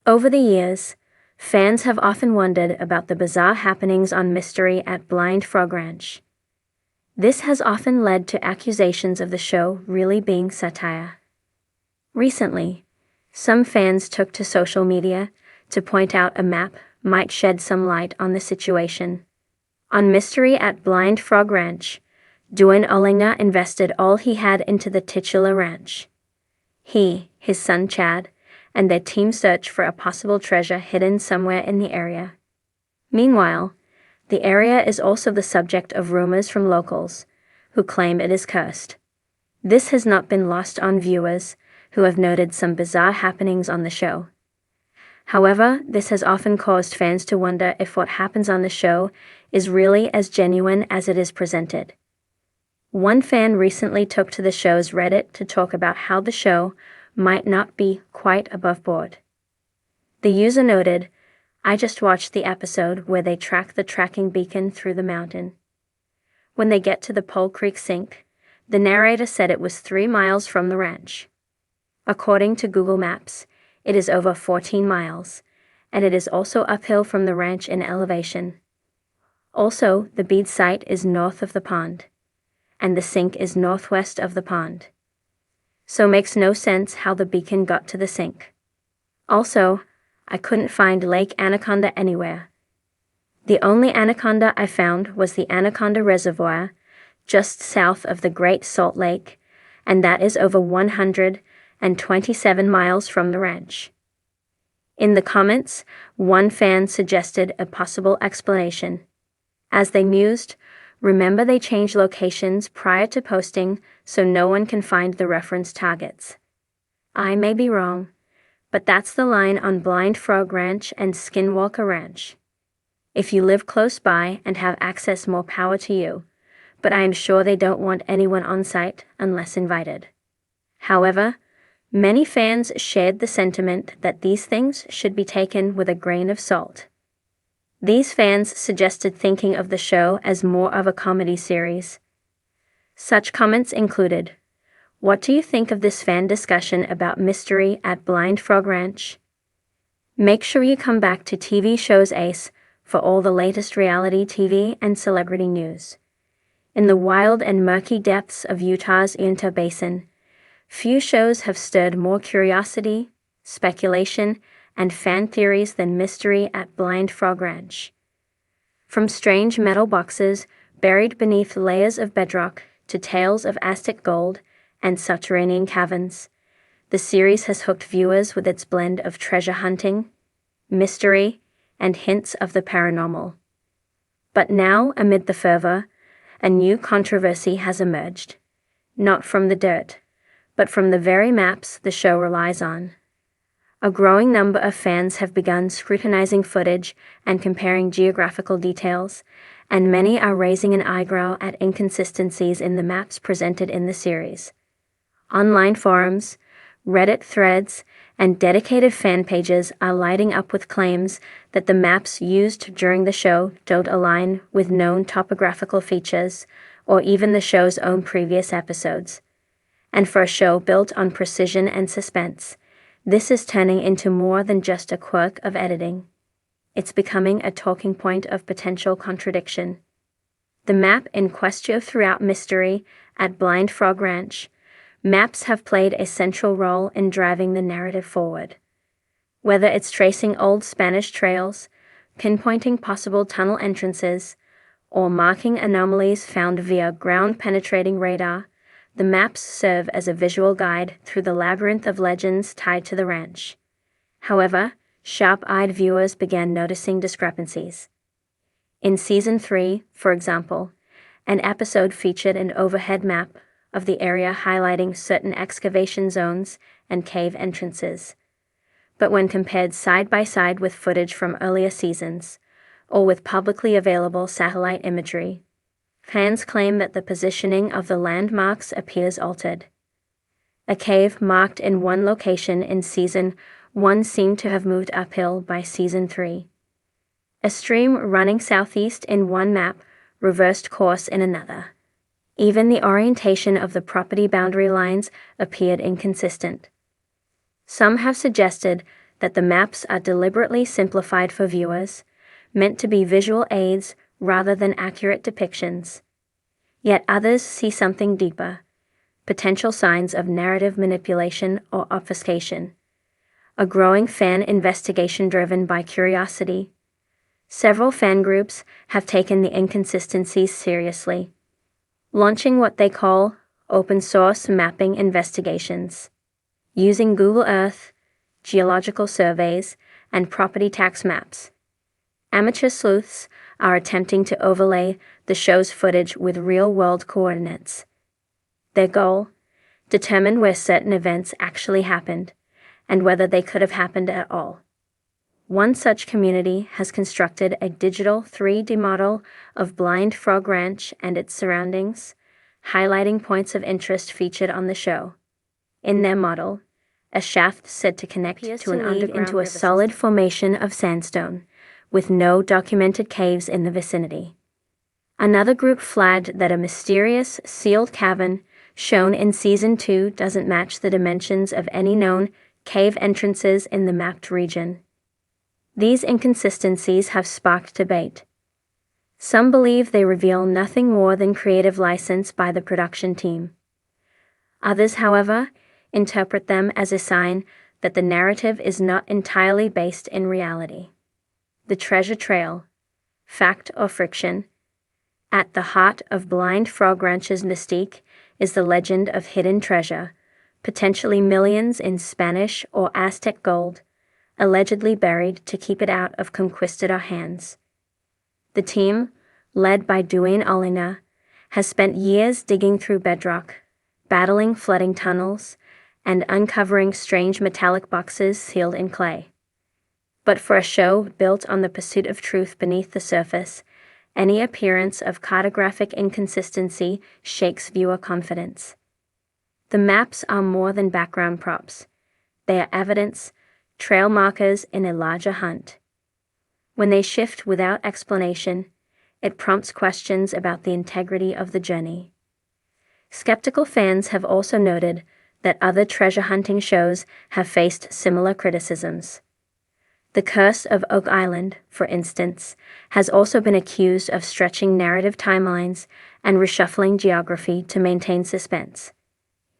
Over the years, fans have often wondered about the bizarre happenings on Mystery at Blind Frog Ranch. This has often led to accusations of the show really being satire. Recently, some fans took to social media to point out a map might shed some light on the situation. On Mystery at Blind Frog Ranch, Duane Olinger invested all he had into the titular ranch. He, his son Chad, and their team search for a possible treasure hidden somewhere in the area. Meanwhile, the area is also the subject of rumors from locals, who claim it is cursed. This has not been lost on viewers, who have noted some bizarre happenings on the show. However, this has often caused fans to wonder if what happens on the show is really as genuine as it is presented. One fan recently took to the show's Reddit to talk about how the show might not be quite above board. The user noted, "I just watched the episode where they track the tracking beacon through the mountain. When they get to the Pole Creek sink, the narrator said it was 3 miles from the ranch. According to Google Maps, it is over 14 miles, and it is also uphill from the ranch in elevation. Also, the bead site is north of the pond, and the sink is northwest of the pond. So makes no sense how the beacon got to the sink. Also, I couldn't find Lake Anaconda anywhere. The only Anaconda I found was the Anaconda Reservoir, just south of the Great Salt Lake, and that is over 127 miles from the ranch." In the comments, one fan suggested a possible explanation. As they mused, remember they change locations prior to posting so no one can find the reference targets. I may be wrong, but that's the line on Blind Frog Ranch and Skinwalker Ranch. If you live close by and have access, more power to you, but I am sure they don't want anyone on site unless invited. However, many fans shared the sentiment that these things should be taken with a grain of salt. These fans suggested thinking of the show as more of a comedy series. Such comments included, "What do you think of this fan discussion about Mystery at Blind Frog Ranch? Make sure you come back to TV Shows Ace for all the latest reality TV and celebrity news." In the wild and murky depths of Utah's Uinta Basin, few shows have stirred more curiosity, speculation, and fan theories than Mystery at Blind Frog Ranch. From strange metal boxes buried beneath layers of bedrock to tales of Aztec gold and subterranean caverns, the series has hooked viewers with its blend of treasure hunting, mystery, and hints of the paranormal. But now, amid the fervor, a new controversy has emerged. Not from the dirt, but from the very maps the show relies on. A growing number of fans have begun scrutinizing footage and comparing geographical details, and many are raising an eyebrow at inconsistencies in the maps presented in the series. Online forums, Reddit threads, and dedicated fan pages are lighting up with claims that the maps used during the show don't align with known topographical features or even the show's own previous episodes. And for a show built on precision and suspense, this is turning into more than just a quirk of editing. It's becoming a talking point of potential contradiction. The map in question throughout Mystery at Blind Frog Ranch, maps have played a central role in driving the narrative forward. Whether it's tracing old Spanish trails, pinpointing possible tunnel entrances, or marking anomalies found via ground-penetrating radar, the maps serve as a visual guide through the labyrinth of legends tied to the ranch. However, sharp-eyed viewers began noticing discrepancies. In Season 3, for example, an episode featured an overhead map of the area highlighting certain excavation zones and cave entrances. But when compared side by side with footage from earlier seasons, or with publicly available satellite imagery, fans claim that the positioning of the landmarks appears altered. A cave marked in one location in Season 1 seemed to have moved uphill by Season 3. A stream running southeast in one map reversed course in another. Even the orientation of the property boundary lines appeared inconsistent. Some have suggested that the maps are deliberately simplified for viewers, meant to be visual aids rather than accurate depictions. Yet others see something deeper, potential signs of narrative manipulation or obfuscation. A growing fan investigation driven by curiosity. Several fan groups have taken the inconsistencies seriously, launching what they call open-source mapping investigations. Using Google Earth, geological surveys, and property tax maps, amateur sleuths are attempting to overlay the show's footage with real-world coordinates. Their goal? Determine where certain events actually happened, and whether they could have happened at all. One such community has constructed a digital 3D model of Blind Frog Ranch and its surroundings, highlighting points of interest featured on the show. In their model, a shaft said to connect to an underground into a solid formation of sandstone, with no documented caves in the vicinity. Another group flagged that a mysterious, sealed cavern shown in Season 2 doesn't match the dimensions of any known cave entrances in the mapped region. These inconsistencies have sparked debate. Some believe they reveal nothing more than creative license by the production team. Others, however, interpret them as a sign that the narrative is not entirely based in reality. The treasure trail, fact or friction? At the heart of Blind Frog Ranch's mystique is the legend of hidden treasure, potentially millions in Spanish or Aztec gold, allegedly buried to keep it out of conquistador hands. The team, led by Duane Olina, has spent years digging through bedrock, battling flooding tunnels, and uncovering strange metallic boxes sealed in clay. But for a show built on the pursuit of truth beneath the surface, any appearance of cartographic inconsistency shakes viewer confidence. The maps are more than background props. They are evidence, trail markers in a larger hunt. When they shift without explanation, it prompts questions about the integrity of the journey. Skeptical fans have also noted that other treasure hunting shows have faced similar criticisms. The Curse of Oak Island, for instance, has also been accused of stretching narrative timelines and reshuffling geography to maintain suspense.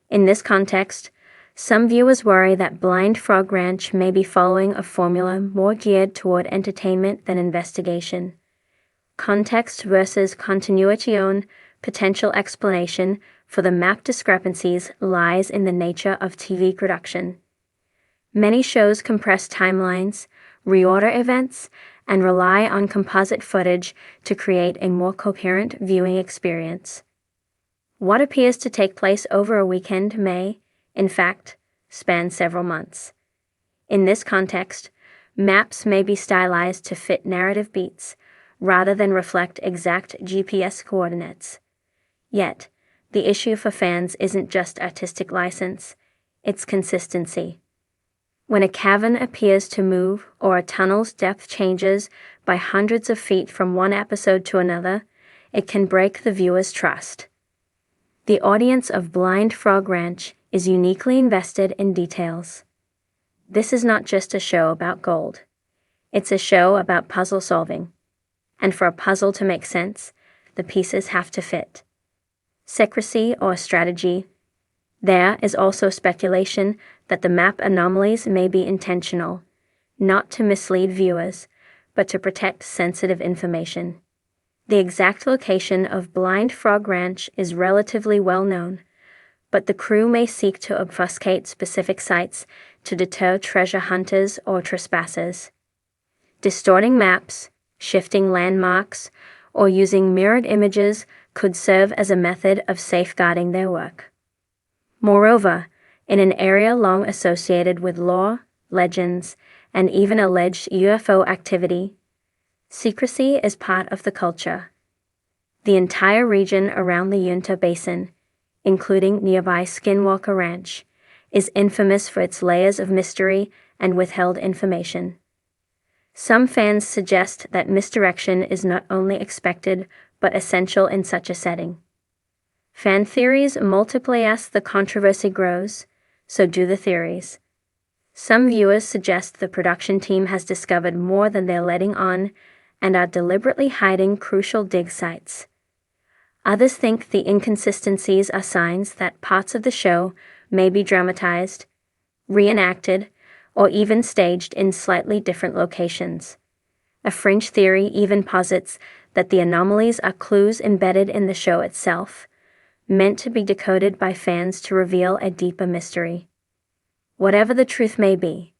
In this context, some viewers worry that Blind Frog Ranch may be following a formula more geared toward entertainment than investigation. Context versus continuation, potential explanation for the map discrepancies lies in the nature of TV production. Many shows compress timelines, reorder events, and rely on composite footage to create a more coherent viewing experience. What appears to take place over a weekend may, in fact, span several months. In this context, maps may be stylized to fit narrative beats, rather than reflect exact GPS coordinates. Yet, the issue for fans isn't just artistic license, it's consistency. When a cavern appears to move or a tunnel's depth changes by hundreds of feet from one episode to another, it can break the viewer's trust. The audience of Blind Frog Ranch is uniquely invested in details. This is not just a show about gold. It's a show about puzzle solving. And for a puzzle to make sense, the pieces have to fit. Secrecy or strategy? There is also speculation that the map anomalies may be intentional, not to mislead viewers, but to protect sensitive information. The exact location of Blind Frog Ranch is relatively well known, but the crew may seek to obfuscate specific sites to deter treasure hunters or trespassers. Distorting maps, shifting landmarks, or using mirrored images could serve as a method of safeguarding their work. Moreover, in an area long associated with lore, legends, and even alleged UFO activity, secrecy is part of the culture. The entire region around the Uinta Basin, including nearby Skinwalker Ranch, is infamous for its layers of mystery and withheld information. Some fans suggest that misdirection is not only expected but essential in such a setting. Fan theories multiply as the controversy grows, so do the theories. Some viewers suggest the production team has discovered more than they're letting on and are deliberately hiding crucial dig sites. Others think the inconsistencies are signs that parts of the show may be dramatized, reenacted, or even staged in slightly different locations. A fringe theory even posits that the anomalies are clues embedded in the show itself, meant to be decoded by fans to reveal a deeper mystery. Whatever the truth may be,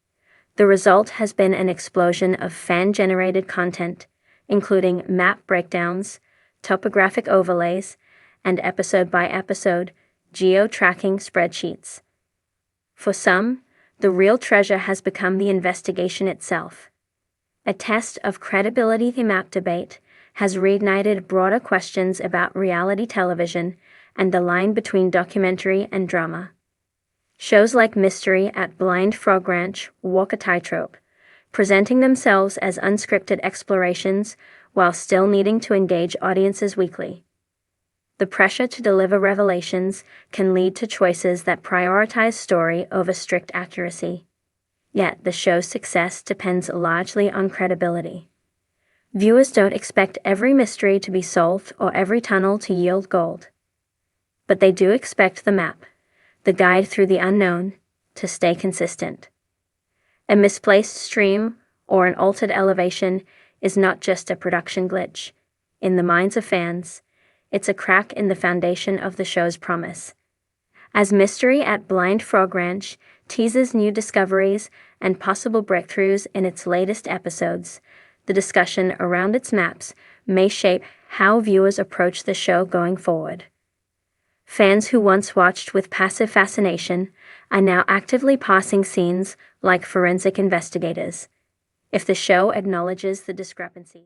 the result has been an explosion of fan-generated content, including map breakdowns, topographic overlays, and episode-by-episode geo-tracking spreadsheets. For some, the real treasure has become the investigation itself. A test of credibility. The map debate has reignited broader questions about reality television and the line between documentary and drama. Shows like Mystery at Blind Frog Ranch walk a tightrope, presenting themselves as unscripted explorations while still needing to engage audiences weekly. The pressure to deliver revelations can lead to choices that prioritize story over strict accuracy. Yet the show's success depends largely on credibility. Viewers don't expect every mystery to be solved or every tunnel to yield gold. But they do expect the map, the guide through the unknown, to stay consistent. A misplaced stream or an altered elevation is not just a production glitch. In the minds of fans, it's a crack in the foundation of the show's promise. As Mystery at Blind Frog Ranch teases new discoveries and possible breakthroughs in its latest episodes, the discussion around its maps may shape how viewers approach the show going forward. Fans who once watched with passive fascination are now actively parsing scenes like forensic investigators. If the show acknowledges the discrepancy,